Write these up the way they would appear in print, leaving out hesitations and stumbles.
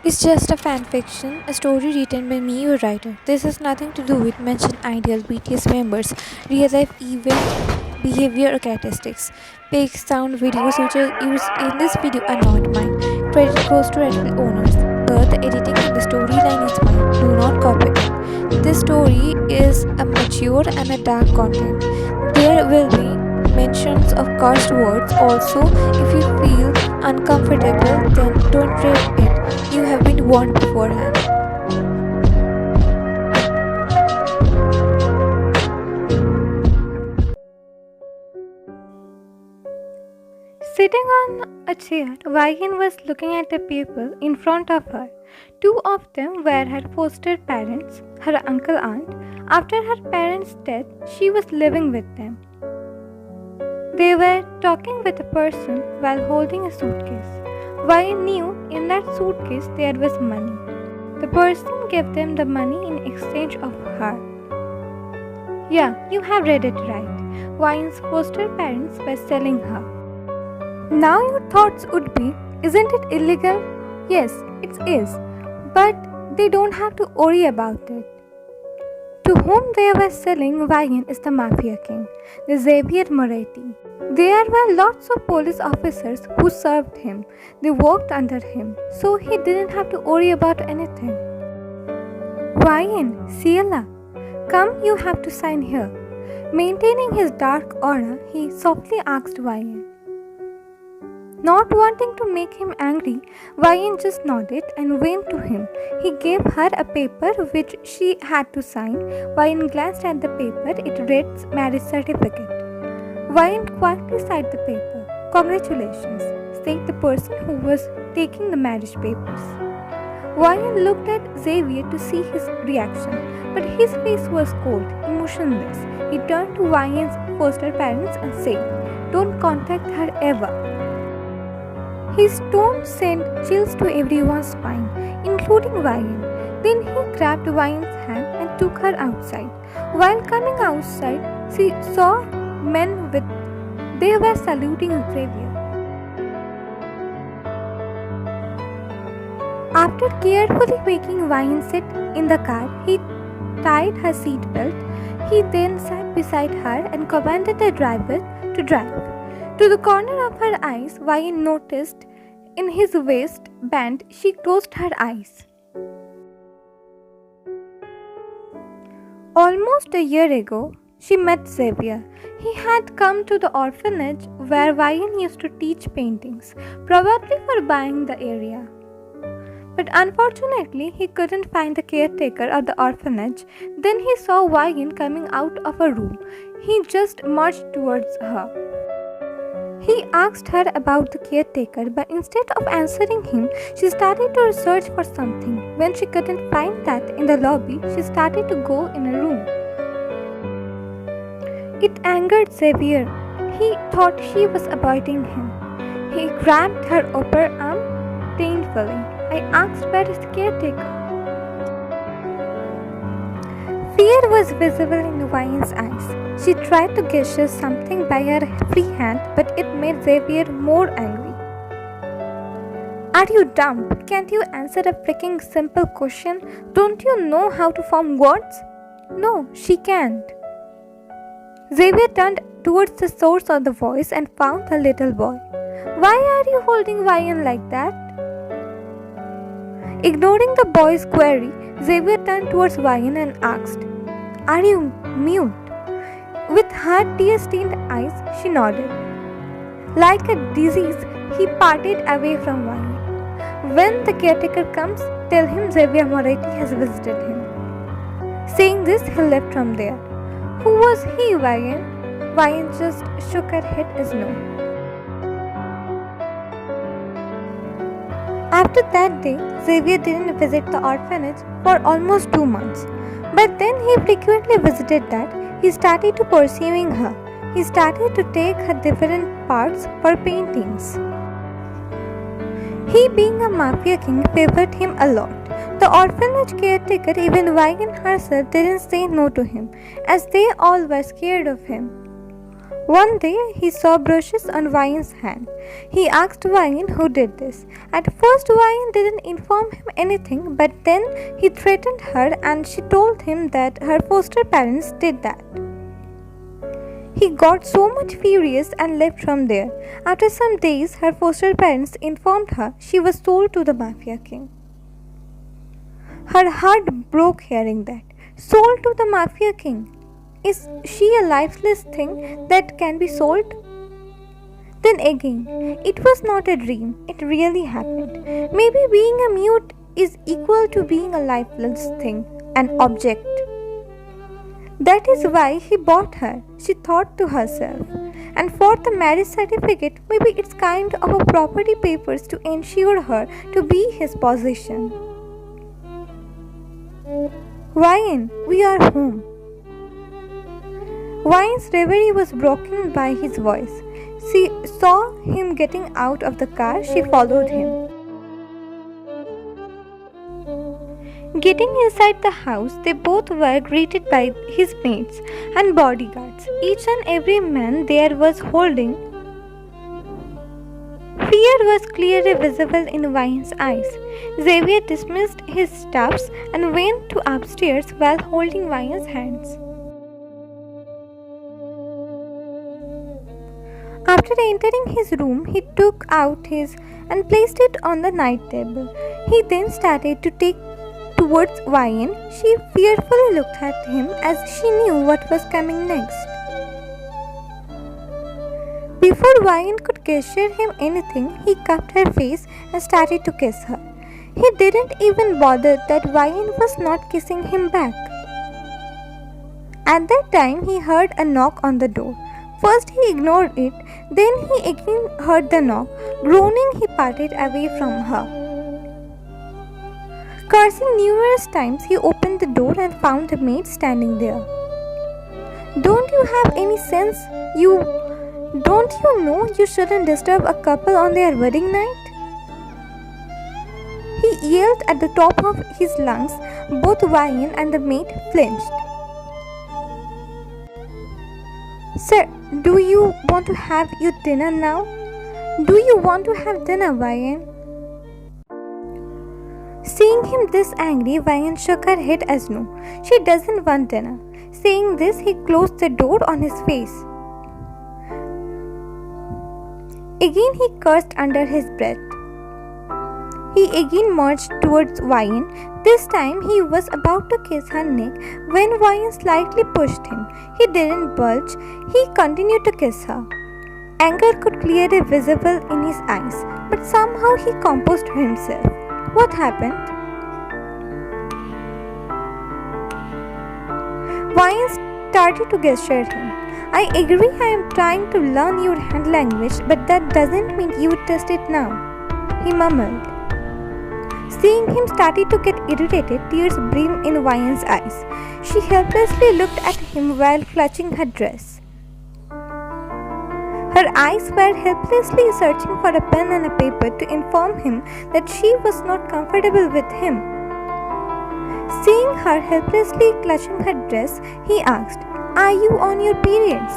It's just a fanfiction, a story written by me, your writer. This has nothing to do with mentioned ideal BTS members, real life event behavior or characteristics. Pics, sound, videos which are used in this video are not mine. Credit goes to rightful owners, but the editing and the storyline is mine. Do not copy it. This story is a mature and a dark content. There will be mentions of cursed words also. If you feel uncomfortable, then don't read it. You have been warned beforehand. Sitting on a chair, Waihin was looking at the people in front of her. Two of them were her foster parents, her uncle-aunt. After her parents' death, she was living with them. They were talking with a person while holding a suitcase. Waihin knew in that suitcase there was money. The person gave them the money in exchange of her. Yeah, you have read it right. Waihin's foster parents were selling her. Now your thoughts would be, isn't it illegal? Yes, it is. But they don't have to worry about it. To whom they were selling Waihin is the Mafia king, the Xavier Moretti. There were lots of police officers who served him. They worked under him, so he didn't have to worry about anything. Waihin, Ciela, come, you have to sign here. Maintaining his dark aura, he softly asked Waihin. Not wanting to make him angry, Waihin just nodded and went to him. He gave her a paper which she had to sign. Waihin glanced at the paper. It read marriage certificate. Waihin quietly signed the paper. Congratulations, said the person who was taking the marriage papers. Waihin looked at Xavier to see his reaction, but his face was cold, emotionless. He turned to Waihin's foster parents and said, "Don't contact her ever." His tone sent chills to everyone's spine, including Waihin. Then he grabbed Waihin's hand and took her outside. While coming outside, she saw men they were saluting Xavier. After carefully making Waihin sit in the car, he tied her seatbelt. He then sat beside her and commanded the driver to drive. To the corner of her eyes, Waihin noticed in his waistband she closed her eyes. Almost a year ago, she met Xavier. He had come to the orphanage where Waihin used to teach paintings, probably for buying the area. But unfortunately, he couldn't find the caretaker of the orphanage. Then he saw Waihin coming out of a room. He just marched towards her. He asked her about the caretaker, but instead of answering him, she started to search for something. When she couldn't find that in the lobby, she started to go in a room. It angered Xavier. He thought she was avoiding him. He grabbed her upper arm painfully. I asked, "Where is the caretaker?" Fear was visible in Waihin's eyes. She tried to gesture something by her free hand, but it made Xavier more angry. Are you dumb? Can't you answer a freaking simple question? Don't you know how to form words? No, she can't. Xavier turned towards the source of the voice and found the little boy. Why are you holding Waihin like that? Ignoring the boy's query, Xavier turned towards Waihin and asked, "Are you mute?" With her tear-stained eyes, she nodded. Like a disease, he parted away from Waihin. When the caretaker comes, tell him Xavier Moretti has visited him. Saying this, he left from there. Who was he, Waihin? Waihin just shook her head as no. After that day, Xavier didn't visit the orphanage for almost 2 months. But then he frequently visited that. He started to pursuing her. He started to take her different parts for paintings. He, being a Mafia king, favored him a lot. The orphanage caretaker, even Waihin herself, didn't say no to him, as they all were scared of him. One day he saw brushes on Ryan's hand. He asked Ryan who did this. At first Ryan didn't inform him anything, but then he threatened her and she told him that her foster parents did that. He got so much furious and left from there. After some days, her foster parents informed her she was sold to the Mafia king. Her heart broke hearing that. Sold to the Mafia king. Is she a lifeless thing that can be sold? Then again, it was not a dream, it really happened. Maybe being a mute is equal to being a lifeless thing, an object. That is why he bought her, she thought to herself. And for the marriage certificate, maybe it's kind of a property papers to ensure her to be his possession. Ryan, we are home. Ryan's reverie was broken by his voice. She saw him getting out of the car. She followed him. Getting inside the house, they both were greeted by his maids and bodyguards. Each and every man there was holding. Fear was clearly visible in Ryan's eyes. Xavier dismissed his staffs and went to upstairs while holding Ryan's hands. After entering his room, he took out his and placed it on the night table. He then started to take towards Ryan. She fearfully looked at him as she knew what was coming next. Before Ryan could gesture him anything, he cupped her face and started to kiss her. He didn't even bother that Ryan was not kissing him back. At that time, he heard a knock on the door. First he ignored it, then he again heard the knock. Groaning, he parted away from her. Cursing numerous times, he opened the door and found the maid standing there. Don't you have any sense? Don't you know you shouldn't disturb a couple on their wedding night? He yelled at the top of his lungs. Both Ryan and the maid flinched. Sir, do you want to have your dinner now? Do you want to have dinner, Ryan? Seeing him this angry, Ryan shook her head as no. She doesn't want dinner. Saying this, he closed the door on his face. Again he cursed under his breath. He again marched towards Ryan. This time he was about to kiss her neck when Ryan slightly pushed him. He didn't budge. He continued to kiss her. Anger could clearly visible in his eyes, but somehow he composed himself. What happened? Ryan started to gesture him. I agree I am trying to learn your hand language, but that doesn't mean you would test it now, he mumbled. Seeing him started to get irritated, tears brimmed in Ryan's eyes. She helplessly looked at him while clutching her dress. Her eyes were helplessly searching for a pen and a paper to inform him that she was not comfortable with him. Seeing her helplessly clutching her dress, he asked, Are you on your periods?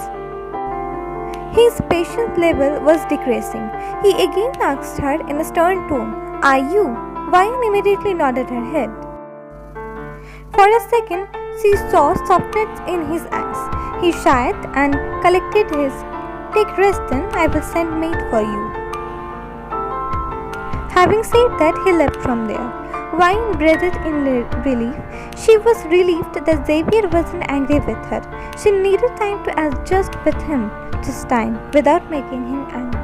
His patience level was decreasing. He again asked her in a stern tone, Are you? Ryan immediately nodded her head. For a second, she saw softness in his eyes. He sighed and collected his, Take rest then, I will send maid for you. Having said that, he left from there. Ryan breathed in relief. She was relieved that Xavier wasn't angry with her. She needed time to adjust with him, this time, without making him angry.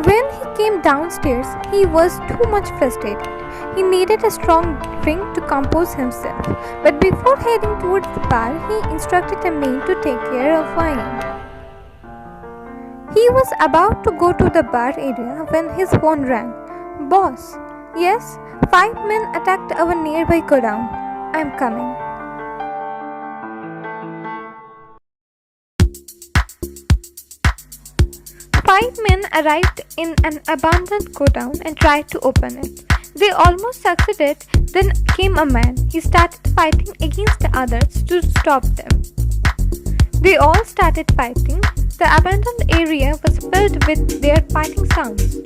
When he came downstairs, he was too much frustrated. He needed a strong drink to compose himself. But before heading towards the bar, he instructed a maid to take care of Ryan. He was about to go to the bar area when his phone rang. Boss, yes, 5 men attacked our nearby godown. I'm coming. Five men arrived in an abandoned godown and tried to open it. They almost succeeded. Then came a man. He started fighting against the others to stop them. They all started fighting. The abandoned area was filled with their fighting sounds.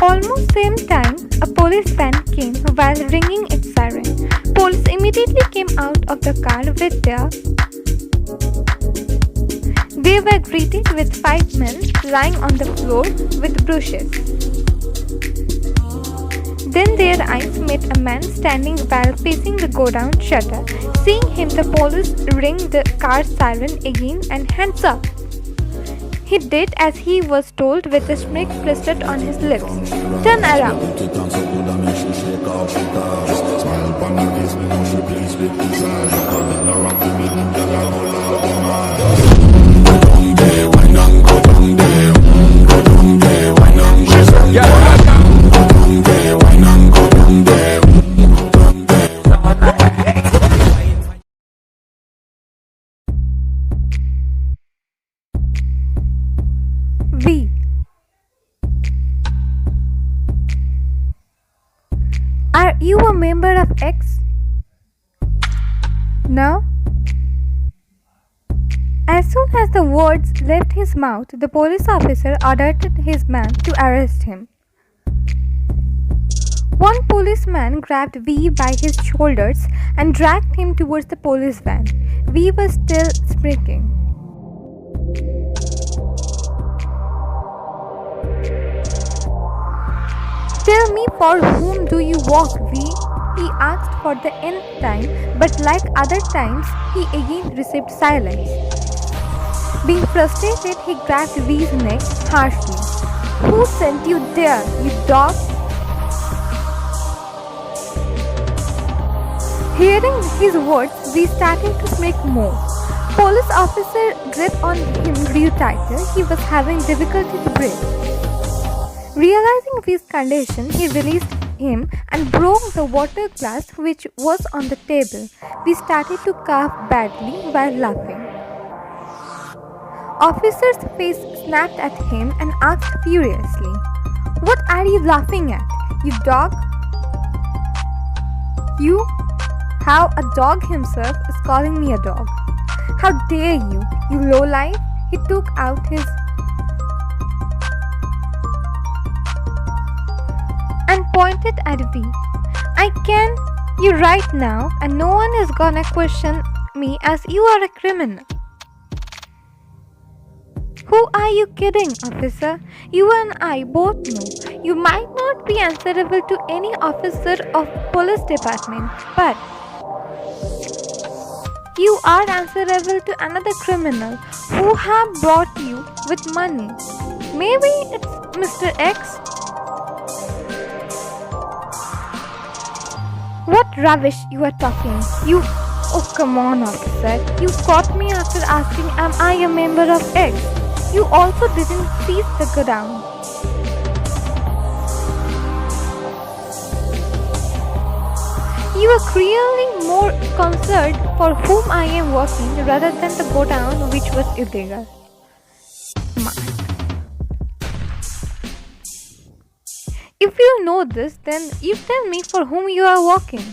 Almost same time, a police van came while ringing its siren. Police immediately came out of the car with They were greeted with 5 men lying on the floor with brushes. Then their eyes met a man standing while facing the godown shutter. Seeing him, the police ring the car siren again and hands up. He did as he was told with a smirk twisted on his lips. Turn around. V. Are you a member of X? No? As soon as the words left his mouth, the police officer ordered his man to arrest him. One policeman grabbed V by his shoulders and dragged him towards the police van. V was still smirking. Tell me, for whom do you walk, V? He asked for the nth time, but like other times, he again received silence. Being frustrated, he grabbed V's neck harshly. Who sent you there, you dog? Hearing his words, V started to smirk more. Police officer grip on him grew tighter. He was having difficulty to breathe. Realizing V's condition, he released him and broke the water glass which was on the table. V started to cough badly while laughing. Officer's face snapped at him and asked furiously, "What are you laughing at, you dog? You? How a dog himself is calling me a dog. How dare you, you lowlife?" He took out his and pointed at V. "I can you right now, and no one is gonna question me as you are a criminal." Who are you kidding, officer? You and I both know you might not be answerable to any officer of police department, but you are answerable to another criminal who have brought you with money. Maybe it's Mr. X? What rubbish you are talking? You... Oh, come on, officer. You caught me after asking, am I a member of X? You also didn't seize the godown. You are clearly more concerned for whom I am working rather than the godown which was illegal. If you know this, then you tell me for whom you are working.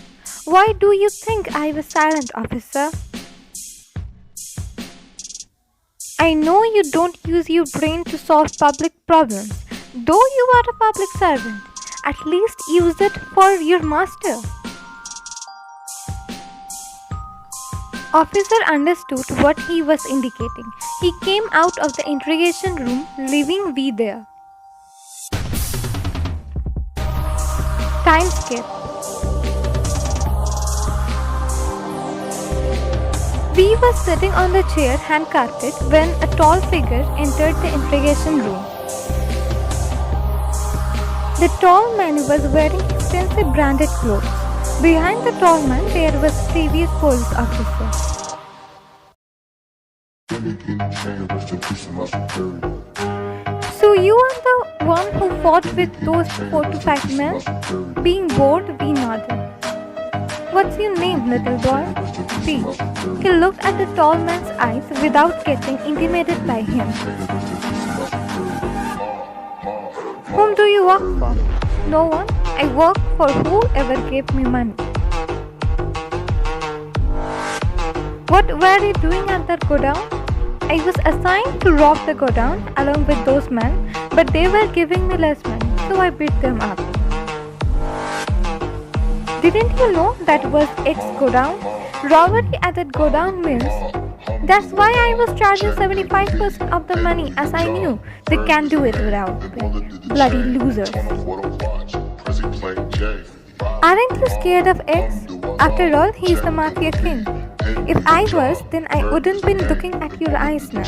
Why do you think I was silent, officer? I know you don't use your brain to solve public problems. Though you are a public servant, at least use it for your master. Officer understood what he was indicating. He came out of the interrogation room, leaving V there. Time skip. V was sitting on the chair handcuffed when a tall figure entered the interrogation room. The tall man was wearing expensive branded clothes. Behind the tall man there was a previous police officer. So you are the one who fought with those 4 to 5 men? Being bored, we nodded. What's your name, little boy? V. He looked at the tall man's eyes without getting intimidated by him. Whom do you work for? No one. I work for whoever gave me money. What were you doing at that godown? I was assigned to rob the godown along with those men, but they were giving me less money, so I beat them up. Didn't you know that was X godown? Robbery at that godown means. That's why I was charging 75% of the money, as I knew they can't do it without me. Bloody losers. Aren't you scared of X? After all, he's the Mafia king. If I was, then I wouldn't be looking at your eyes now.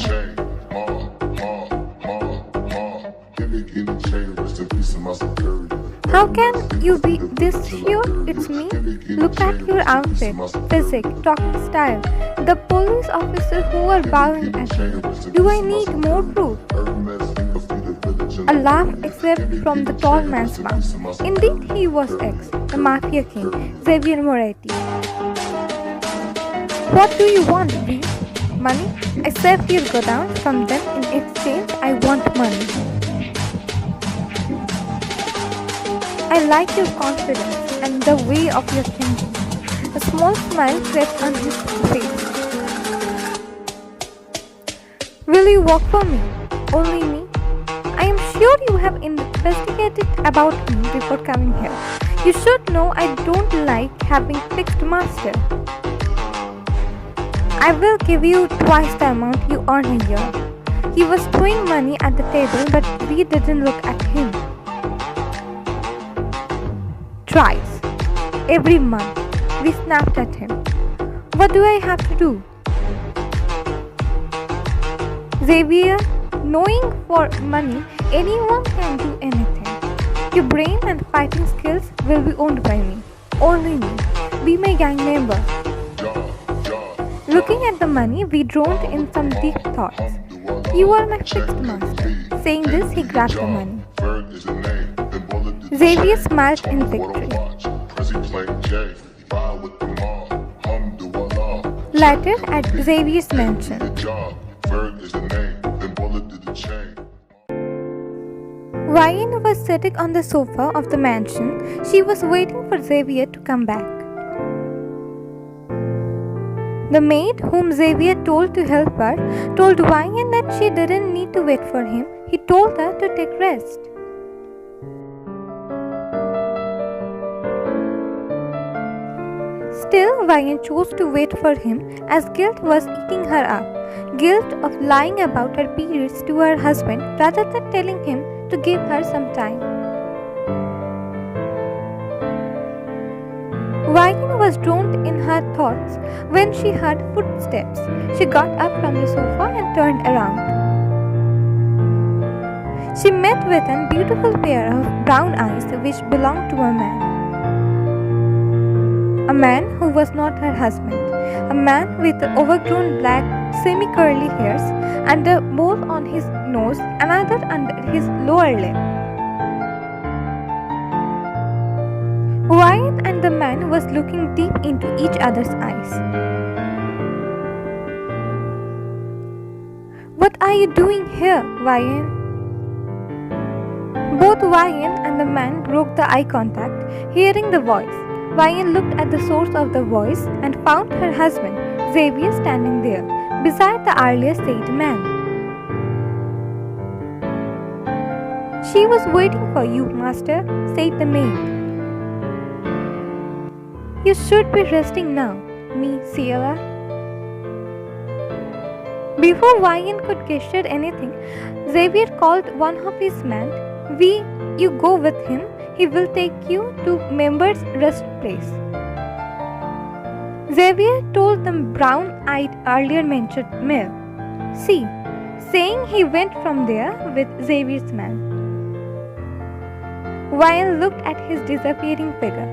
How can you be this here? It's me. Look at your outfit, physique, talking style. The police officer who are bowing at you. Do I need more proof? A laugh except from the tall man's mouth. Indeed, he was X, the Mafia king, Xavier Moretti. What do you want, V? Money? I saved your godown from them. In exchange, I want money. I like your confidence and the way of your thinking. A small smile crept on his face. Will you work for me? Only me? I am sure you have investigated about me before coming here. You should know I don't like having fixed master. I will give you twice the amount you earn a year. He was throwing money at the table, but we didn't look at him. Twice. Every month. We snapped at him. What do I have to do? Xavier, knowing for money, anyone can do anything. Your brain and fighting skills will be owned by me. Only me. Be my gang member. Looking at the money, we droned in some deep thoughts. You are my fixed master. Saying this, he grabbed the money. Xavier smiled in victory. Later, at Xavier's mansion. Ryan was sitting on the sofa of the mansion. She was waiting for Xavier to come back. The maid, whom Xavier told to help her, told Ryan that she didn't need to wait for him. He told her to take rest. Still, Ryan chose to wait for him as guilt was eating her up. Guilt of lying about her periods to her husband rather than telling him to give her some time. Ryan was drowned in her thoughts when she heard footsteps. She got up from the sofa and turned around. She met with a beautiful pair of brown eyes which belonged to a man. A man who was not her husband. A man with overgrown black semi-curly hairs and a mole on his nose, another under his lower lip. Ryan and the man was looking deep into each other's eyes. What are you doing here, Ryan? Both Ryan and the man broke the eye contact, hearing the voice. Ryan looked at the source of the voice and found her husband, Xavier, standing there, beside the earlier said man. She was waiting for you, master, said the maid. You should be resting now, me, Ciela. Before Ryan could gesture anything, Xavier called one of his men. You go with him. He will take you to members' rest place. Xavier told the brown-eyed earlier mentioned male. See, saying he went from there with Xavier's man. Ryan looked at his disappearing figure.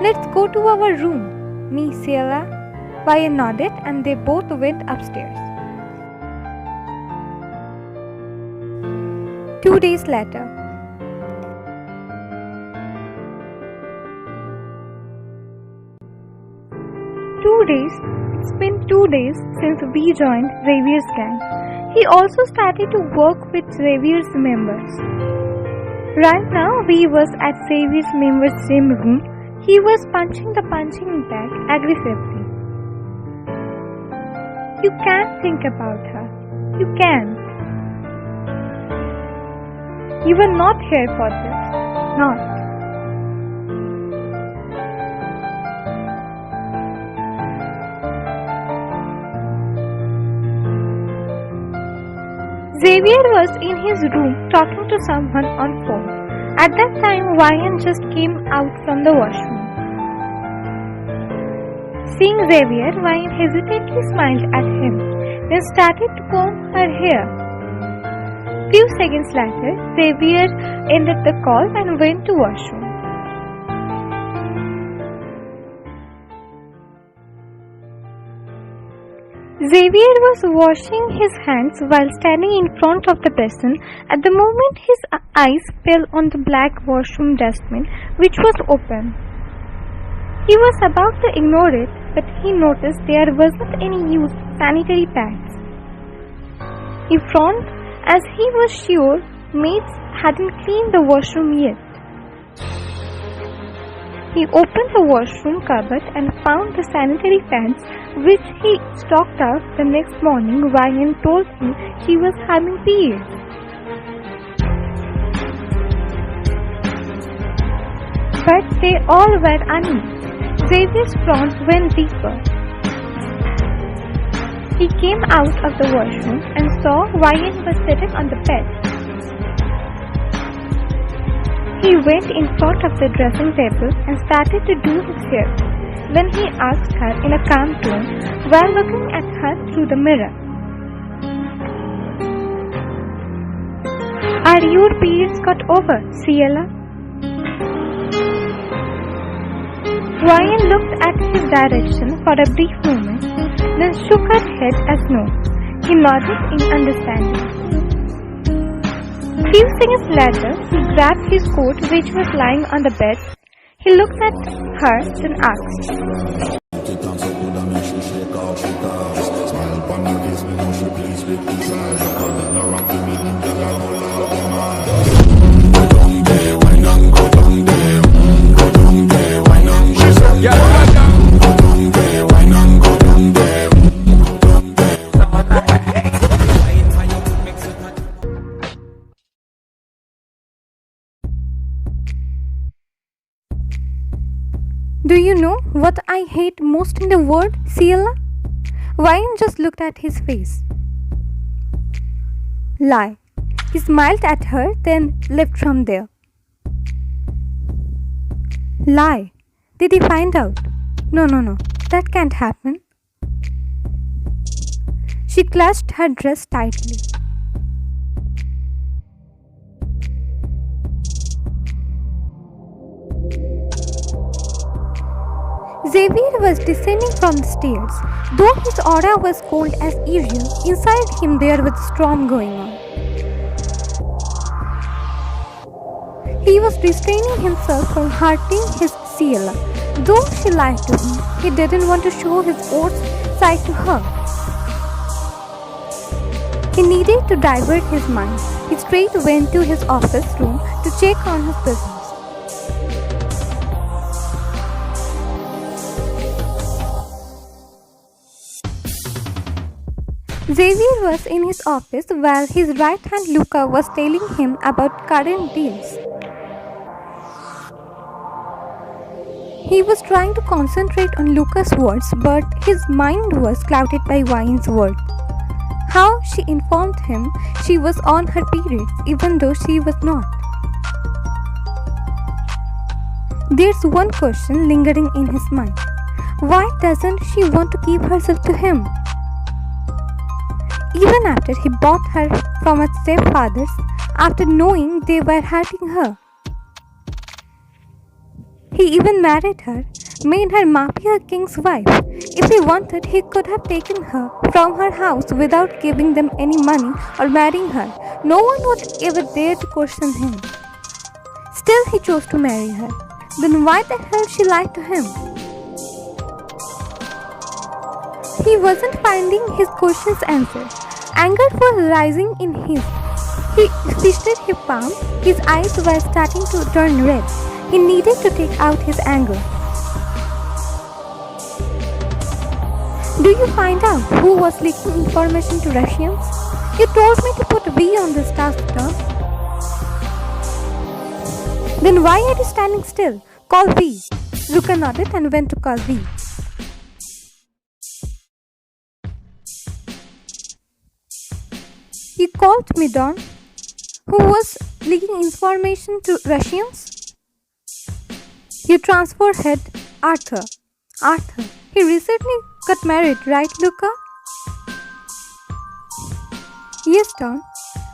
Let's go to our room, me, Ciela. Ryan nodded and they both went upstairs. 2 days later. It's been 2 days since we joined Xavier's gang. He also started to work with Xavier's members. Right now, he was at Xavier's member's gym room. He was punching the punching bag aggressively. You can't think about her. You can't. You were not here for this. Not. Xavier was in his room talking to someone on phone. At that time, Ryan just came out from the washroom. Seeing Xavier, Ryan hesitantly smiled at him, then started to comb her hair. Few seconds later, Xavier ended the call and went to washroom. Xavier was washing his hands while standing in front of the basin. At the moment, his eyes fell on the black washroom dustbin, which was open. He was about to ignore it, but he noticed there wasn't any used sanitary pads. He frowned, as he was sure maids hadn't cleaned the washroom yet. He opened the washroom cupboard and found the sanitary pads, which he stocked out the next morning. Ryan told him she was having periods. But they all were unused. Xavier's frown went deeper. He came out of the washroom and saw Ryan was sitting on the bed. He went in front of the dressing table and started to do his hair. Then he asked her in a calm tone while looking at her through the mirror, "Are your periods got over, Ciela?" Ryan looked at his direction for a brief moment, then shook her head as no. He nodded in understanding. Few seconds later, he grabbed his coat, which was lying on the bed. He looked at her, then asked, "Do you know what I hate most in the world, Ciela?" Ryan just looked at his face. "Lie." He smiled at her, then left from there. "Lie? Did he find out?" No, that can't happen." She clutched her dress tightly. Xavier was descending from the stairs. Though his aura was cold as usual, inside him there was a storm going on. He was restraining himself from hurting his Ciela. Though she lied to him, he didn't want to show his worst side to her. He needed to divert his mind. He straight went to his office room to check on his business. Xavier was in his office while his right hand Luca was telling him about current deals. He was trying to concentrate on Luca's words, but his mind was clouded by Ryan's words. How she informed him she was on her periods even though she was not. There's one question lingering in his mind. Why doesn't she want to keep herself to him? Even after he bought her from her stepfathers, after knowing they were hurting her. He even married her, made her Mafia king's wife. If he wanted, he could have taken her from her house without giving them any money or marrying her. No one would ever dare to question him. Still, he chose to marry her. Then why the hell she lied to him? He wasn't finding his questions answered. Anger was rising in him. He twisted his palm. His eyes were starting to turn red. He needed to take out his anger. Do you find out who was leaking information to Russians? You told me to put V on this task, Don. Then why are you standing still? Call V. Luca nodded and went to call V. You called me, Don. Who was leaking information to Russians? Your transfer head, Arthur. Arthur. He recently got married, right, Luca? Yes, Don.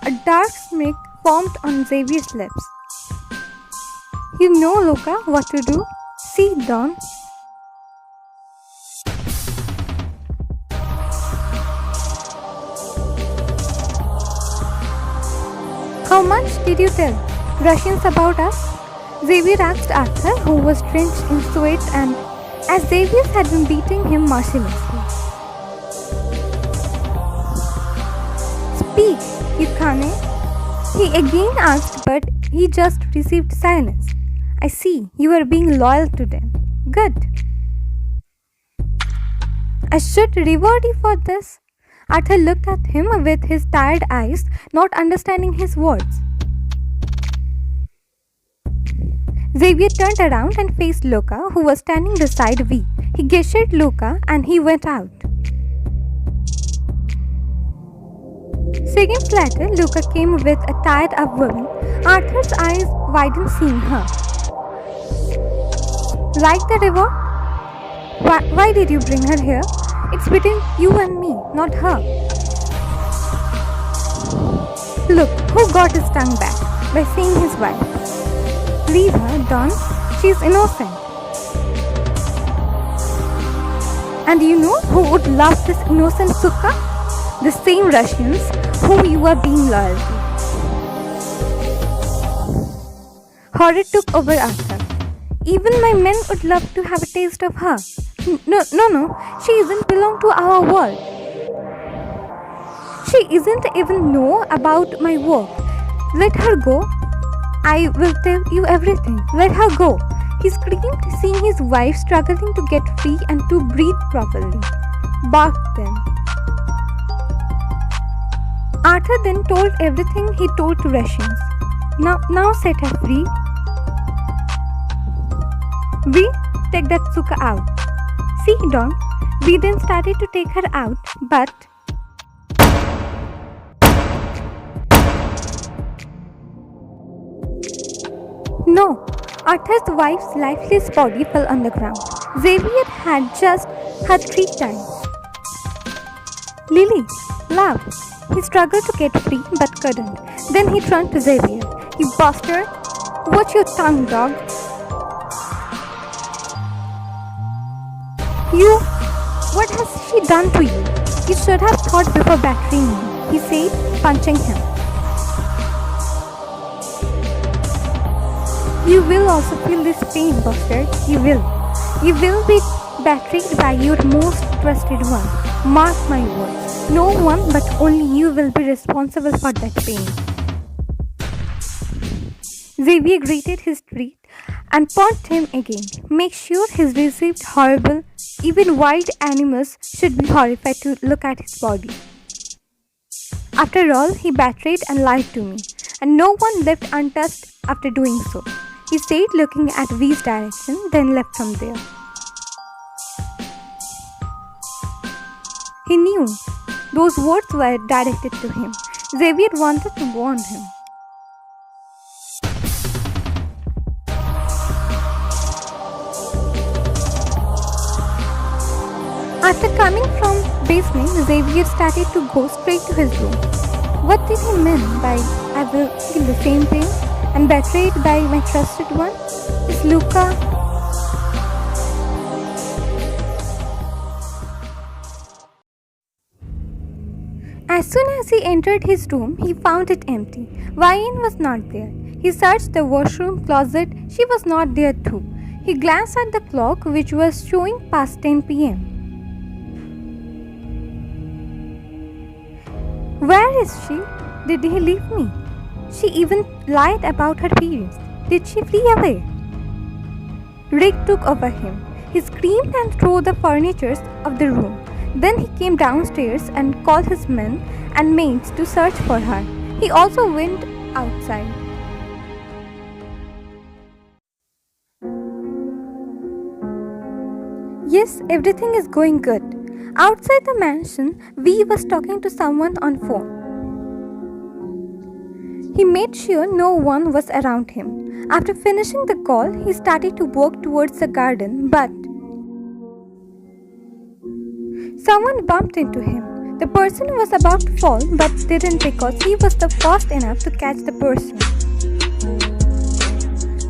A dark smirk formed on Xavier's lips. You know, Luca, what to do. See, Don. How much did you tell Russians about us? Xavier asked Arthur, who was drenched in sweat, and as Xavier had been beating him mercilessly. Speak, ᶠᵘᵘ. He again asked, but he just received silence. I see, you are being loyal to them. Good. I should reward you for this. Arthur looked at him with his tired eyes, not understanding his words. Xavier turned around and faced Luca, who was standing beside V. He gestured Luca and he went out. Seconds later, Luca came with a tired-up woman. Arthur's eyes widened seeing her. Like the reward? Why did you bring her here? It's between you and me, not her. Look, who got his tongue back by seeing his wife? Leave her, Don. She's innocent. And you know who would love this innocent Suka? The same Russians whom you are being loyal to. Horror took over Arthur. Even my men would love to have a taste of her. No, she doesn't belong to our world. She isn't even know about my work. Let her go. I will tell you everything. Let her go. He screamed, seeing his wife struggling to get free and to breathe properly. Barked then. Arthur then told everything he told to Russians. Now set her free. We take that Suka out. See, Don. We then started to take her out, but no. Arthur's wife's lifeless body fell on the ground. Xavier had just her 3 times. Lily, laugh. He struggled to get free but couldn't. Then he turned to Xavier. You bastard! Watch your tongue, dog. You... What has she done to you? You should have thought before battering me, he said, punching him. You will also feel this pain, bastard. You will. You will be betrayed by your most trusted one. Mark my words. No one but only you will be responsible for that pain. Xavier greeted his treat and punched him again. Make sure he's received horrible. Even wild animals should be horrified to look at his body. After all, he betrayed and lied to me, and no one left untouched after doing so. He stayed looking at V's direction, then left from there. He knew those words were directed to him. Xavier wanted to warn him. After coming from basement, Xavier started to go straight to his room. What did he mean by I will feel the same pain and betrayed by my trusted one? Is Luca... As soon as he entered his room, he found it empty. Wine was not there. He searched the washroom closet. She was not there too. He glanced at the clock, which was showing past 10 p.m. Where is she? Did he leave me? She even lied about her periods. Did she flee away? Rick took over him. He screamed and threw the furniture of the room. Then he came downstairs and called his men and maids to search for her. He also went outside. Yes, everything is going good. Outside the mansion, V was talking to someone on phone. He made sure no one was around him. After finishing the call, he started to walk towards the garden, but someone bumped into him. The person was about to fall but didn't because he was fast enough to catch the person.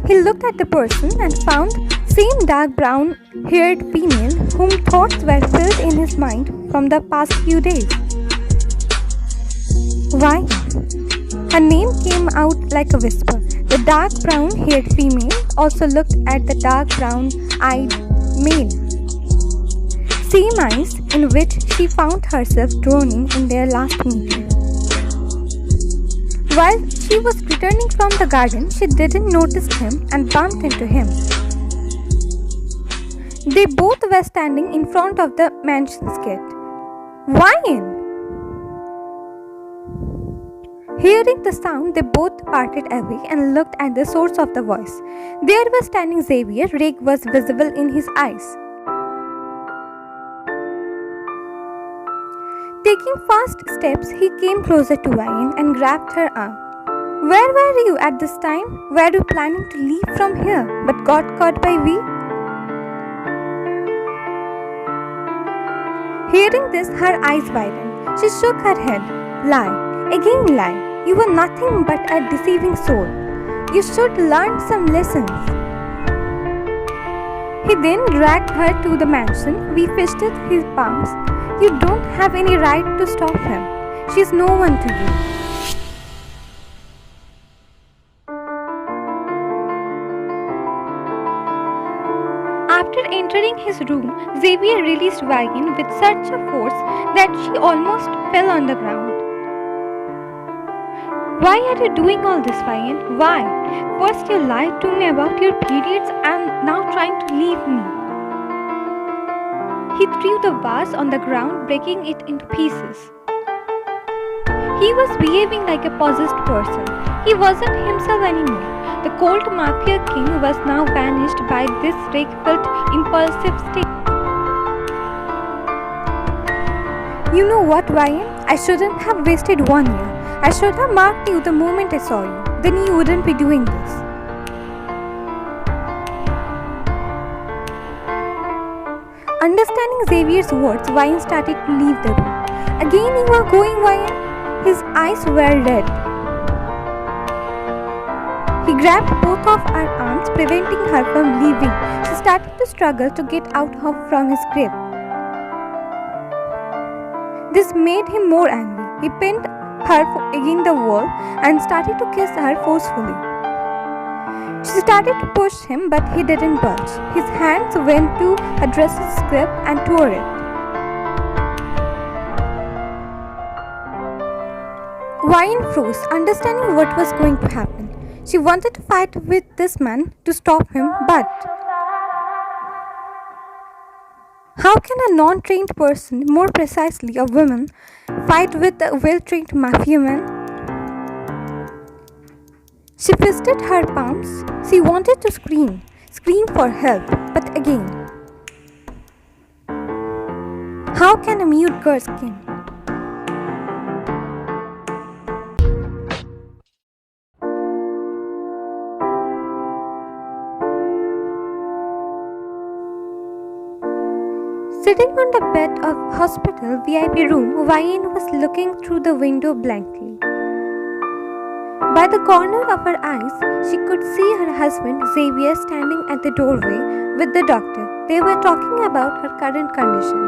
He looked at the person and found same dark brown haired female whom thoughts were filled in his mind from the past few days. Why? Her name came out like a whisper. The dark brown haired female also looked at the dark brown eyed male. Same eyes in which she found herself drowning in their last meeting. While she was returning from the garden, she didn't notice him and bumped into him. They both were standing in front of the mansion's gate. Wine! Hearing the sound, they both parted away and looked at the source of the voice. There was standing Xavier. Rage was visible in his eyes. Taking fast steps, he came closer to Wayne and grabbed her arm. Where were you at this time? Were you planning to leave from here but got caught by V? Hearing this, her eyes widened. She shook her head. Lie. Again lie. You were nothing but a deceiving soul. You should learn some lessons. He then dragged her to the mansion. We fisted his palms. You don't have any right to stop him. She's no one to you. After entering his room, Xavier released Wagon with such a force that she almost fell on the ground. Why are you doing all this, Wagon? Why? First you lied to me about your periods and now trying to leave me. He threw the vase on the ground, breaking it into pieces. He was behaving like a possessed person. He wasn't himself anymore. The cold Mafia king was now banished by this rage-filled, impulsive state. You know what, Ryan? I shouldn't have wasted 1 year. I should have marked you the moment I saw you. Then you wouldn't be doing this. Understanding Xavier's words, Ryan started to leave the room. Again you are going, Ryan? His eyes were red. He grabbed both of her arms, preventing her from leaving. She started to struggle to get out from his grip. This made him more angry. He pinned her against the wall and started to kiss her forcefully. She started to push him, but he didn't budge. His hands went to her dress's grip and tore it. Ryan froze, understanding what was going to happen. She wanted to fight with this man to stop him, but how can a non-trained person, more precisely a woman, fight with a well-trained mafia man? She fisted her palms. She wanted to scream for help, but again, how can a mute girl scream? Sitting on the bed of hospital VIP room, Ryan was looking through the window blankly. By the corner of her eyes, she could see her husband Xavier standing at the doorway with the doctor. They were talking about her current condition.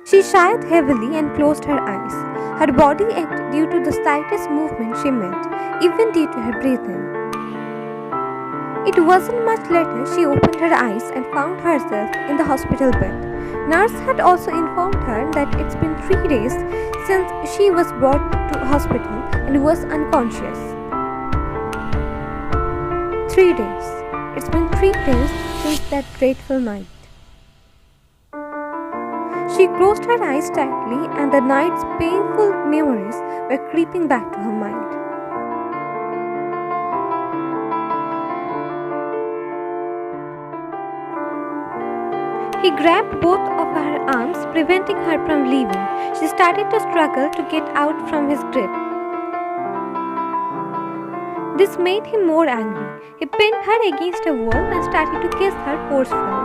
She sighed heavily and closed her eyes. Her body ached due to the slightest movement she made, even due to her breathing. It wasn't much later she opened her eyes and found herself in the hospital bed. Nurse had also informed her that it's been 3 days since she was brought to hospital and was unconscious. 3 days. It's been 3 days since that dreadful night. She closed her eyes tightly, and the night's painful memories were creeping back to her mind. He grabbed both of her arms, preventing her from leaving. She started to struggle to get out from his grip. This made him more angry. He pinned her against a wall and started to kiss her forcefully.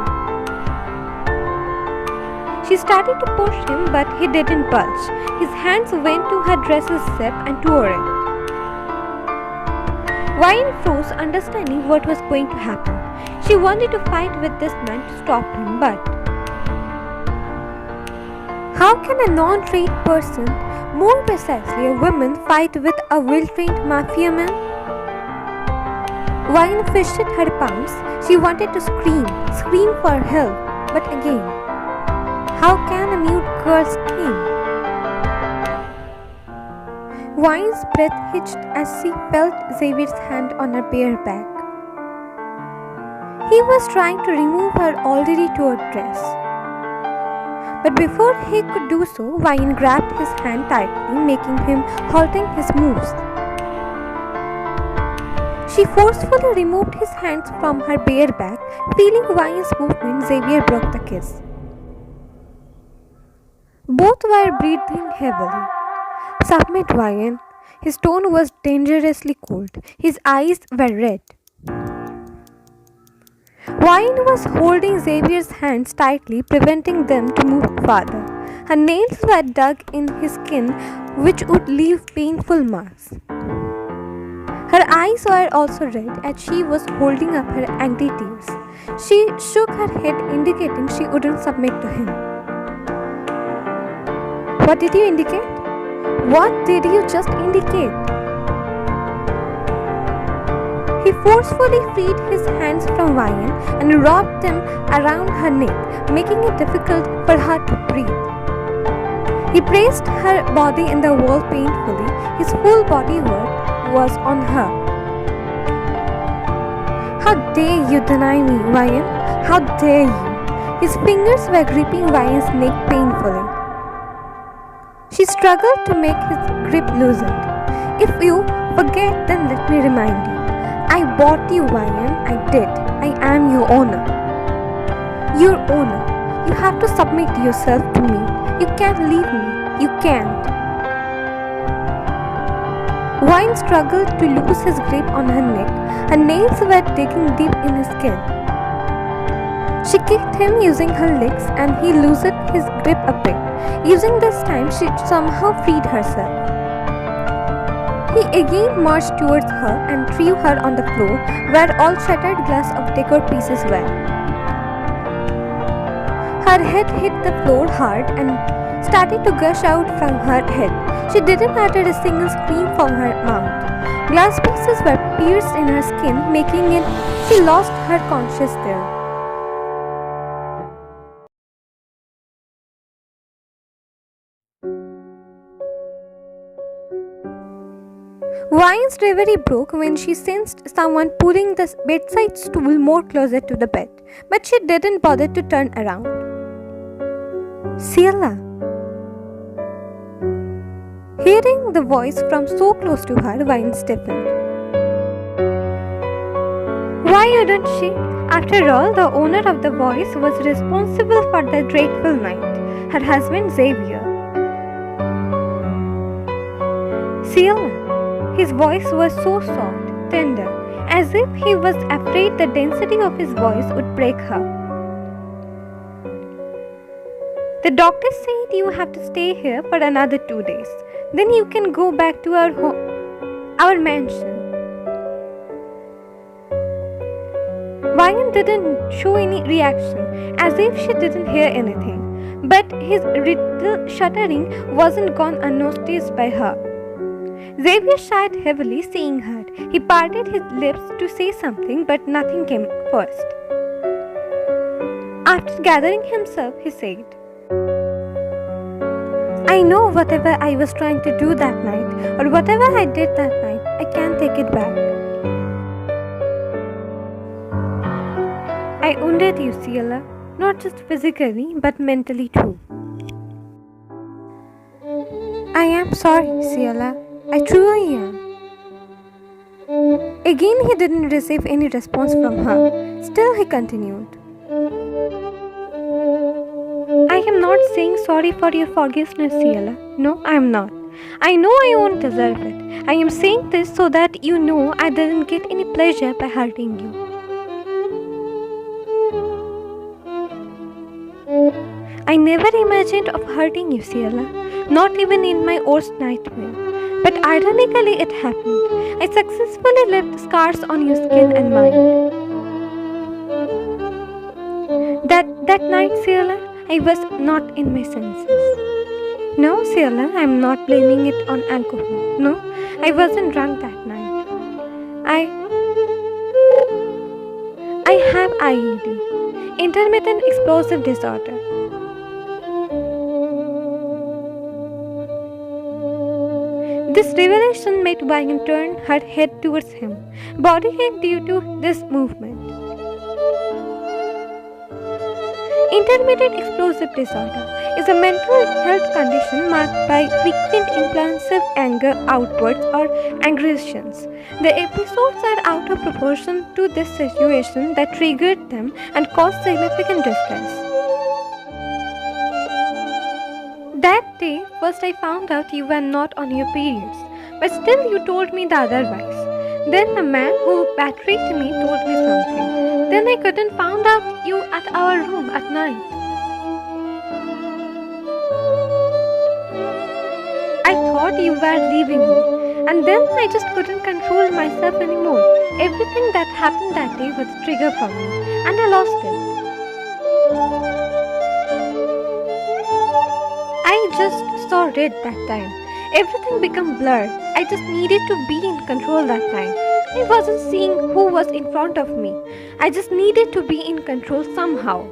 She started to push him, but he didn't budge. His hands went to her dress's zip and tore it. Wine froze, understanding what was going to happen. She wanted to fight with this man to stop him, but how can a non-trained person, more precisely a woman, fight with a well-trained mafia man? Wine fished at her palms. She wanted to scream for help, but again, how can a mute girl scream? Wine's breath hitched as she felt Xavier's hand on her bare back. He was trying to remove her already torn dress. But before he could do so, Wine grabbed his hand tightly, making him halting his moves. She forcefully removed his hands from her bare back. Feeling Wine's movement, Xavier broke the kiss. Both were breathing heavily. "Submit, Wine." His tone was dangerously cold. His eyes were red. Wine was holding Xavier's hands tightly, preventing them to move farther. Her nails were dug in his skin, which would leave painful marks. Her eyes were also red as she was holding up her angry tears. She shook her head, indicating she wouldn't submit to him. "What did you indicate? What did you just indicate?" He forcefully freed his hands from Wine and wrapped them around her neck, making it difficult for her to breathe. He pressed her body in the wall painfully. His full body weight was on her. "How dare you deny me, Wine? How dare you?" His fingers were gripping Wine's neck painfully. She struggled to make his grip loosened. "If you forget, then let me remind you. I bought you, Wine. I did. I am your owner." "Your owner. You have to submit yourself to me. You can't leave me. You can't." Wine struggled to lose his grip on her neck. Her nails were digging deep in his skin. She kicked him using her legs, and he loosened his grip a bit. Using this time, she somehow freed herself. He again marched towards her and threw her on the floor, where all shattered glass of decor pieces were. Her head hit the floor hard and started to gush out from her head. She didn't utter a single scream from her mouth. Glass pieces were pierced in her skin, making it she lost her conscience there. Wine's reverie broke when she sensed someone pulling the bedside stool more closer to the bed, but she didn't bother to turn around. "Ciela." Hearing the voice from so close to her, Wine stiffened. Why wouldn't she? After all, the owner of the voice was responsible for the dreadful night, her husband Xavier. "Ciela." His voice was so soft, tender, as if he was afraid the density of his voice would break her. "The doctor said you have to stay here for another 2 days. Then you can go back to our mansion." Wine didn't show any reaction, as if she didn't hear anything. But his little shuddering wasn't gone unnoticed by her. Xavier sighed heavily, seeing her. He parted his lips to say something, but nothing came first. After gathering himself, he said, I know whatever I was trying to do that night, or whatever I did that night, I can't take it back. I wounded you, Ciela, not just physically, but mentally too. I am sorry, Ciela. I truly am. Again, he didn't receive any response from her. Still, he continued. I am not saying sorry for your forgiveness, Ciela. No, I am not. I know I won't deserve it. I am saying this so that you know I didn't get any pleasure by hurting you. I never imagined of hurting you, Ciela. Not even in my worst nightmare. But ironically, it happened. I successfully left scars on your skin and mind. That night, Ciela, I was not in my senses. No, Ciela, I'm not blaming it on alcohol. No, I wasn't drunk that night. I have IED, intermittent explosive disorder. This revelation made Wayan turn her head towards him, body ache due to this movement. Intermittent explosive disorder is a mental health condition marked by frequent impulsive anger outbursts or aggressions. The episodes are out of proportion to this situation that triggered them and caused significant distress. That day, first I found out you were not on your periods, but still you told me the otherwise. Then the man who betrayed me told me something. Then I couldn't find out you at our room at night. I thought you were leaving me, and then I just couldn't control myself anymore. Everything that happened that day was a trigger for me, and I lost it. I just saw red that time. Everything became blurred. I just needed to be in control that time. I wasn't seeing who was in front of me. I just needed to be in control somehow.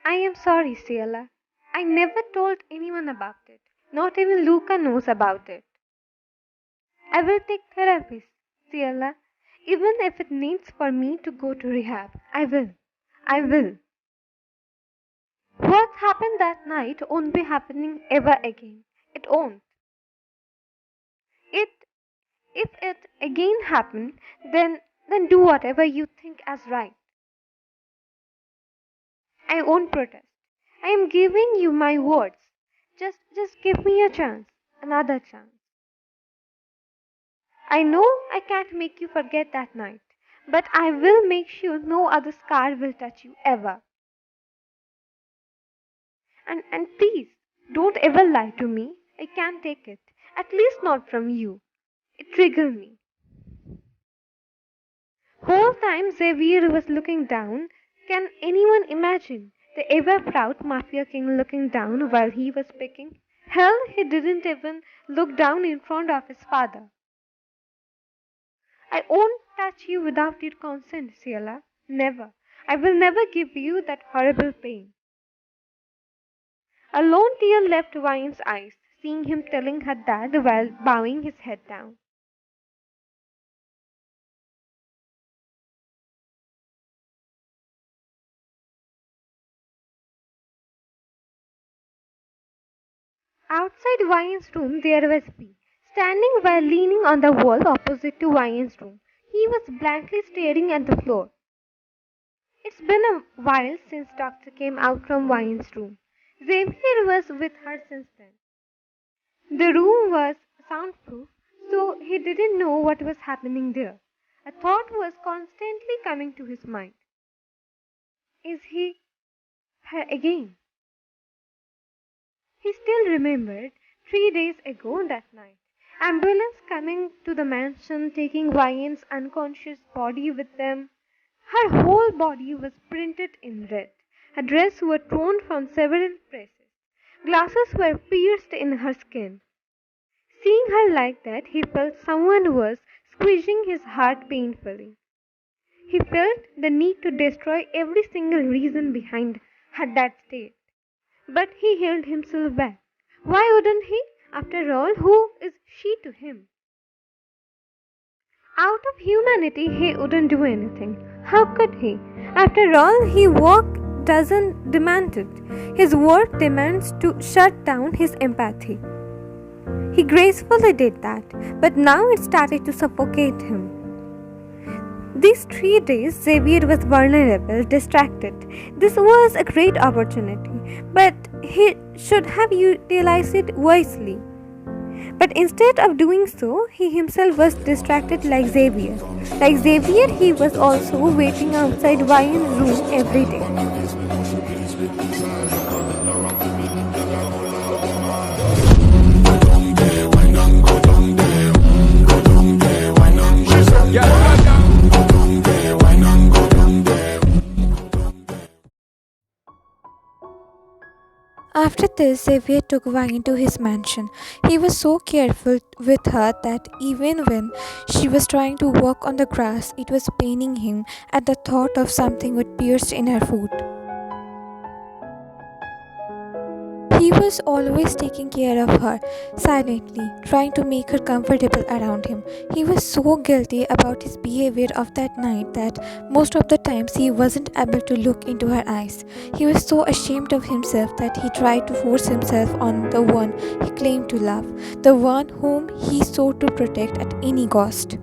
I am sorry, Ciela. I never told anyone about it. Not even Luca knows about it. I will take therapy, Ciela. Even if it needs for me to go to rehab. I will. I will. What happened that night won't be happening ever again. It won't. If it again happened, then do whatever you think as right. I won't protest. I am giving you my words. Just give me a chance, another chance. I know I can't make you forget that night, but I will make sure no other scar will touch you ever. And please, don't ever lie to me. I can't take it. At least not from you. It triggers me. Whole time Xavier was looking down. Can anyone imagine the ever proud Mafia king looking down while he was speaking? Hell, he didn't even look down in front of his father. I won't touch you without your consent, Ciela. Never. I will never give you that horrible pain. A lone tear left Vine's eyes, seeing him telling her that while bowing his head down. Outside Vine's room there was B, standing while leaning on the wall opposite to Vine's room. He was blankly staring at the floor. It's been a while since Doctor came out from Vine's room. Xavier was with her since then. The room was soundproof, so he didn't know what was happening there. A thought was constantly coming to his mind. Is he her again? He still remembered 3 days ago that night. Ambulance coming to the mansion, taking Vian's unconscious body with them. Her whole body was printed in red. Her dress was torn from several places. Glasses were pierced in her skin. Seeing her like that, he felt someone was squeezing his heart painfully. He felt the need to destroy every single reason behind her that state. But he held himself back. Why wouldn't he? After all, who is she to him? Out of humanity, he wouldn't do anything. How could he? After all, his work doesn't demand it. His work demands to shut down his empathy. He gracefully did that, but now it started to suffocate him. These 3 days, Xavier was vulnerable, distracted. This was a great opportunity, but he should have utilized it wisely. But instead of doing so, he himself was distracted like Xavier. Like Xavier, he was also waiting outside Ryan's room every day. After this, Xavier took Wine to his mansion. He was so careful with her that even when she was trying to walk on the grass, it was paining him at the thought of something would pierce in her foot. He was always taking care of her, silently, trying to make her comfortable around him. He was so guilty about his behavior of that night that most of the times he wasn't able to look into her eyes. He was so ashamed of himself that he tried to force himself on the one he claimed to love, the one whom he sought to protect at any cost.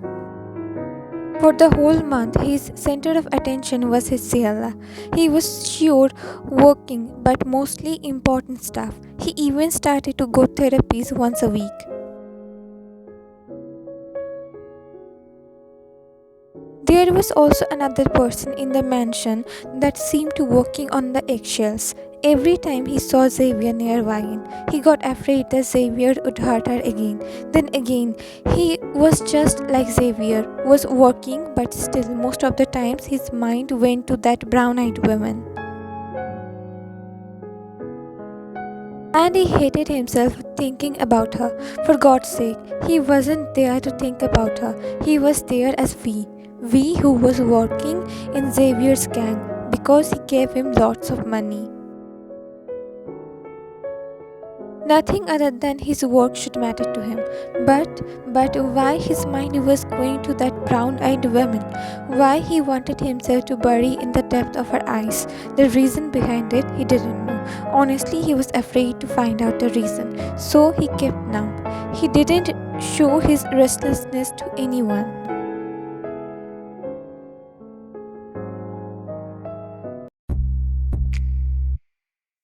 For the whole month, his center of attention was his Ciela. He was sure working, but mostly important stuff. He even started to go therapies once a week. There was also another person in the mansion that seemed to walking on the eggshells. Every time he saw Xavier near Wine, he got afraid that Xavier would hurt her again. Then again, he was just like Xavier, was working, but still most of the times his mind went to that brown-eyed woman. And he hated himself thinking about her. For God's sake, he wasn't there to think about her. He was there as we who was working in Xavier's gang because he gave him lots of money. Nothing other than his work should matter to him. But why his mind was going to that brown-eyed woman? Why he wanted himself to bury in the depth of her eyes? The reason behind it, he didn't know. Honestly, he was afraid to find out the reason. So he kept numb. He didn't show his restlessness to anyone.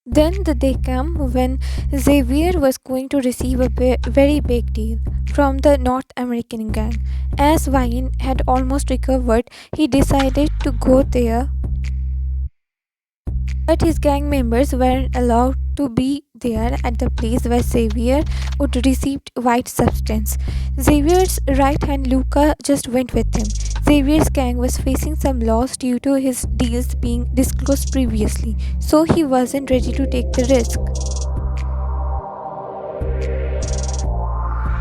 Then the day came when Xavier was going to receive a very big deal from the North American gang. As Wayne had almost recovered, he decided to go there. But his gang members weren't allowed to be there at the place where Xavier would receive white substance. Xavier's right hand Luca just went with him. Xavier's gang was facing some loss due to his deals being disclosed previously, so he wasn't ready to take the risk.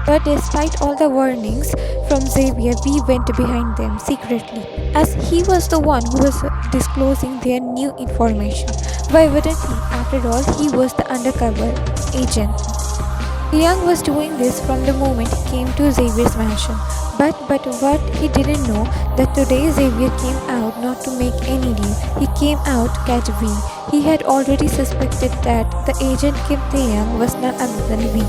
But despite all the warnings from Xavier, we went behind them secretly, as he was the one who was disclosing their new information. Why wouldn't he? After all, he was the undercover agent. Taehyung was doing this from the moment he came to Xavier's mansion. But what he didn't know, that today Xavier came out not to make any deal. He came out to catch V. He had already suspected that the agent Kim Taehyung was none other than V.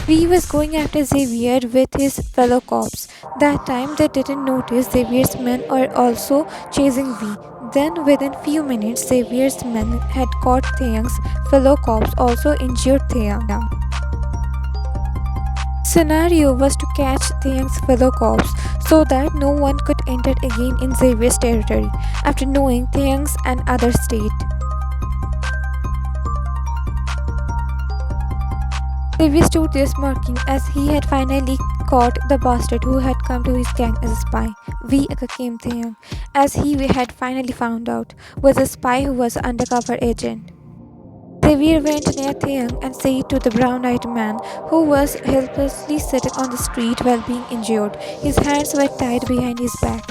V was going after Xavier with his fellow cops. That time they didn't notice Xavier's men are also chasing V. Then within few minutes, Xavier's men had caught Taehyung's fellow cops, also injured Taehyung. Scenario was to catch Taehyung's fellow cops so that no one could enter again in Xavier's territory after knowing Taehyung's and other state. Xavier stood there smirking as he had finally caught the bastard who had come to his gang as a spy. V Kim Taehyung, as he had finally found out, was a spy who was an undercover agent. Xavier went near Taehyung and said to the brown-eyed man who was helplessly sitting on the street while being injured. His hands were tied behind his back.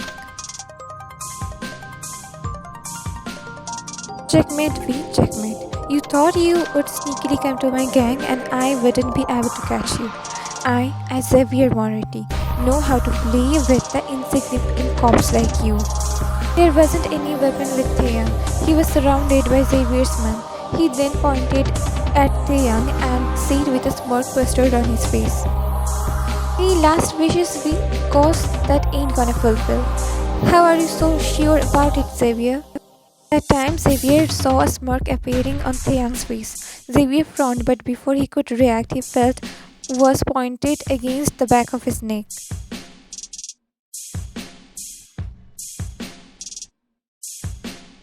Checkmate V, checkmate. You thought you would sneakily come to my gang and I wouldn't be able to catch you. I, as Xavier Moretti, know how to play with the insignificant cops like you. There wasn't any weapon with Taeyang. He was surrounded by Xavier's men. He then pointed at Taeyang and said with a smirk plastered on his face, "Any last wishes we cause that ain't gonna fulfill." "How are you so sure about it, Xavier?" That time, Xavier saw a smirk appearing on Taeyang's face. Xavier frowned, but before he could react, he felt was pointed against the back of his neck.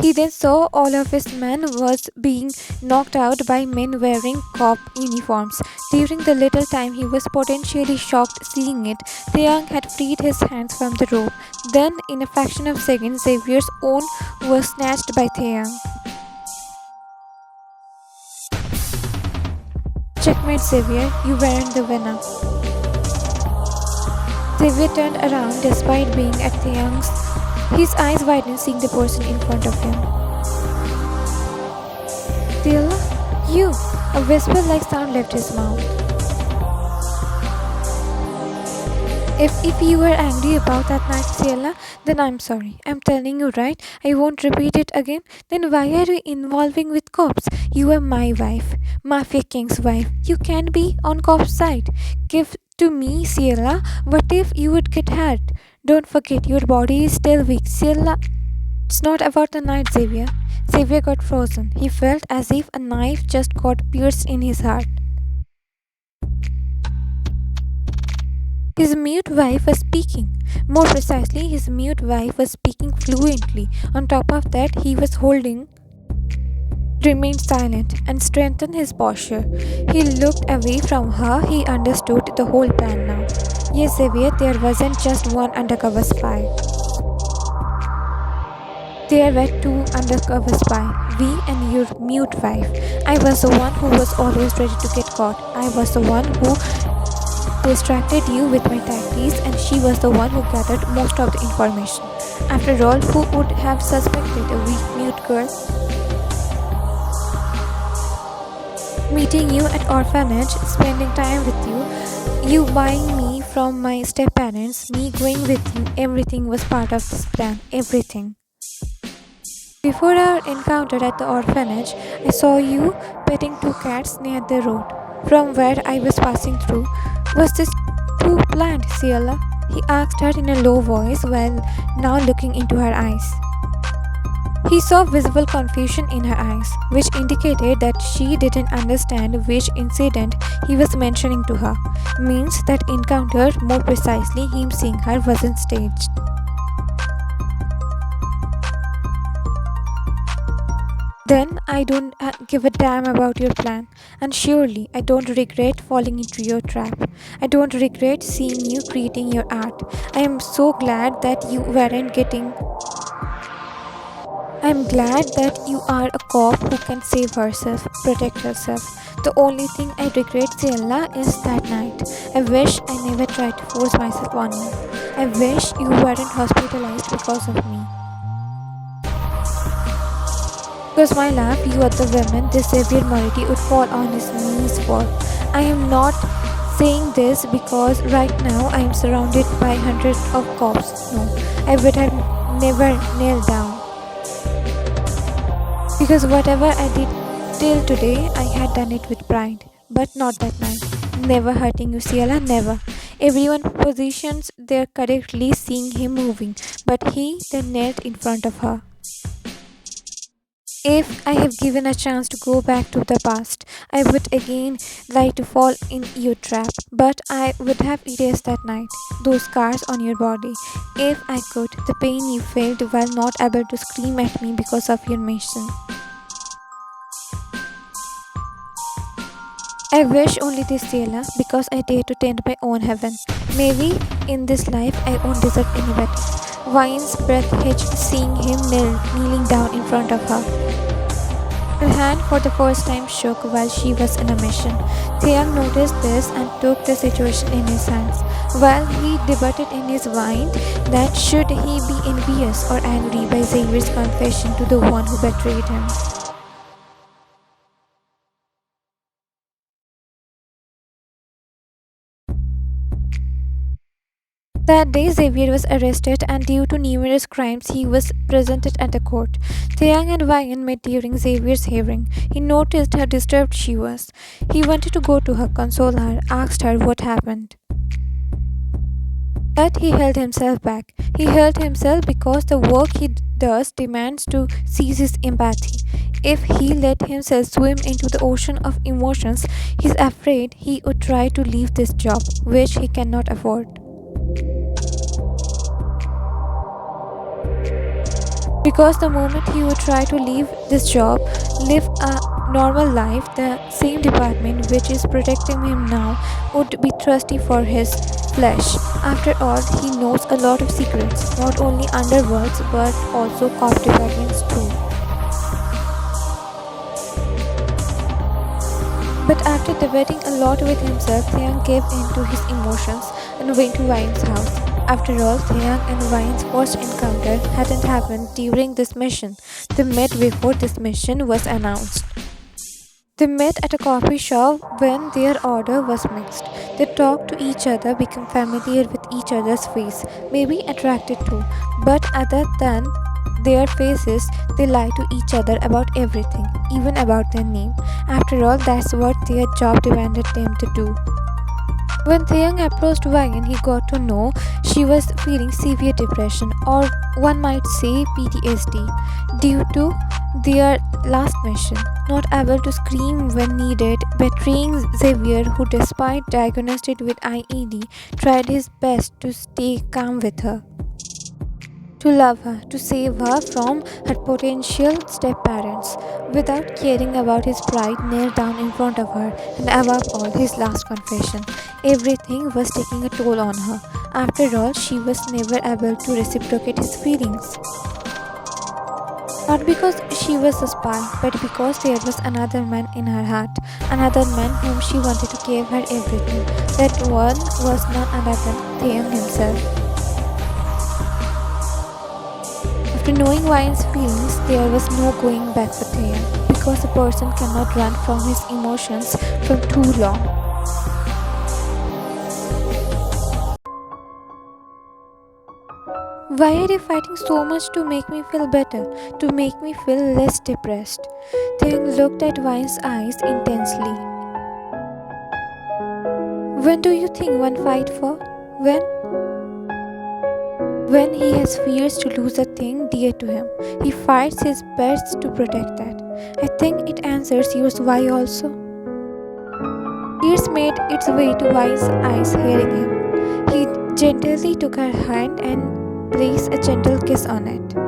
He then saw all of his men was being knocked out by men wearing cop uniforms. During the little time he was potentially shocked seeing it, Taeyang had freed his hands from the rope. Then, in a fraction of seconds, Xavier's own was snatched by Taeyang. "Checkmate, Xavier. You weren't the winner." Xavier turned around despite being at Taeyang's. His eyes widened, seeing the person in front of him. "Still, you!" A whisper-like sound left his mouth. If you were angry about that night, Ciela, then I'm sorry. I'm telling you right, I won't repeat it again. Then why are you involving with cops? You are my wife, Mafia King's wife. You can't be on cops' side. Give to me, Ciela. What if you would get hurt? Don't forget, your body is still weak, Ciela. It's not about the night, Xavier. Xavier got frozen. He felt as if a knife just got pierced in his heart. His mute wife was speaking. More precisely, his mute wife was speaking fluently. On top of that, he was remained silent and strengthened his posture. He looked away from her. He understood the whole plan now. Yes, Xavier, there wasn't just one undercover spy. There were two undercover spies, we and your mute wife. I was the one who was always ready to get caught. I was the one who distracted you with my tactics, and she was the one who gathered most of the information. After all, who would have suspected a weak mute girl? Meeting you at orphanage, spending time with you, you buying me from my step-parents, me going with you, everything was part of this plan, everything. Before our encounter at the orphanage, I saw you petting two cats near the road. From where I was passing through, was this too planned, Ciela? He asked her in a low voice while now looking into her eyes. He saw visible confusion in her eyes, which indicated that she didn't understand which incident he was mentioning to her. Means that encounter, more precisely him seeing her, wasn't staged. Then I don't give a damn about your plan, and surely I don't regret falling into your trap. I don't regret seeing you creating your art. I'm glad that you are a cop who can save herself, protect herself. The only thing I regret, Ciela, is that night. I wish I never tried to force myself on you. I wish you weren't hospitalized because of me. Because my love, you are the woman this Xavier Moretti would fall on his knees for. I am not saying this because right now I am surrounded by hundreds of cops. No, I would have never knelt down. Because whatever I did till today, I had done it with pride. But not that night. Never hurting you, Ciela, never. Everyone positions there correctly, seeing him moving, but he then knelt in front of her. If I have given a chance to go back to the past, I would again like to fall in your trap. But I would have erased that night, those scars on your body. If I could, the pain you felt while not able to scream at me because of your mission. I wish only this, Ciela, because I dare to tend my own heaven. Maybe in this life I won't deserve any better. Wine's breath hitched, seeing him kneeling down in front of her. Her hand for the first time shook while she was in a mission. Taehyung noticed this and took the situation in his hands. While he debated in his mind that should he be envious or angry by Xavier's confession to the one who betrayed him. That day, Xavier was arrested, and due to numerous crimes, he was presented at the court. Taeyang and Wyan met during Xavier's hearing. He noticed how disturbed she was. He wanted to go to her, console her, asked her what happened. But he held himself back. He held himself because the work he does demands to seize his empathy. If he let himself swim into the ocean of emotions, he's afraid he would try to leave this job, which he cannot afford. Because the moment he would try to leave this job, live a normal life, the same department which is protecting him now would be thirsty for his flesh. After all, he knows a lot of secrets, not only underworlds but also cop departments too. But after debating a lot with himself, Taeyang gave in to his emotions and went to Vine's house. After all, Taeyang and Vine's first encounter hadn't happened during this mission. They met before this mission was announced. They met at a coffee shop when their order was mixed. They talked to each other, became familiar with each other's face, maybe attracted too. But other than their faces, they lie to each other about everything, even about their name. After all, that's what their job demanded them to do. When Taeyang approached Wang, he got to know she was feeling severe depression, or one might say PTSD, due to their last mission. Not able to scream when needed, betraying Xavier, who, despite diagnosed with IED, tried his best to stay calm with her, to love her, to save her from her potential step parents, without caring about his pride, knelt down in front of her, and above all, his last confession. Everything was taking a toll on her. After all, she was never able to reciprocate his feelings. Not because she was a spy, but because there was another man in her heart, another man whom she wanted to give her everything. That one was none other than Taeyang himself. After knowing Ryan's feelings, there was no going back for Taeyang, because a person cannot run from his emotions for too long. Why are you fighting so much to make me feel better, to make me feel less depressed? Taeyang looked at Ryan's eyes intensely. When do you think one fight for? When? When he has fears to lose a thing dear to him, he fights his best to protect that. I think it answers yours why also. Tears made its way to Wai's eyes hearing him. He gently took her hand and placed a gentle kiss on it.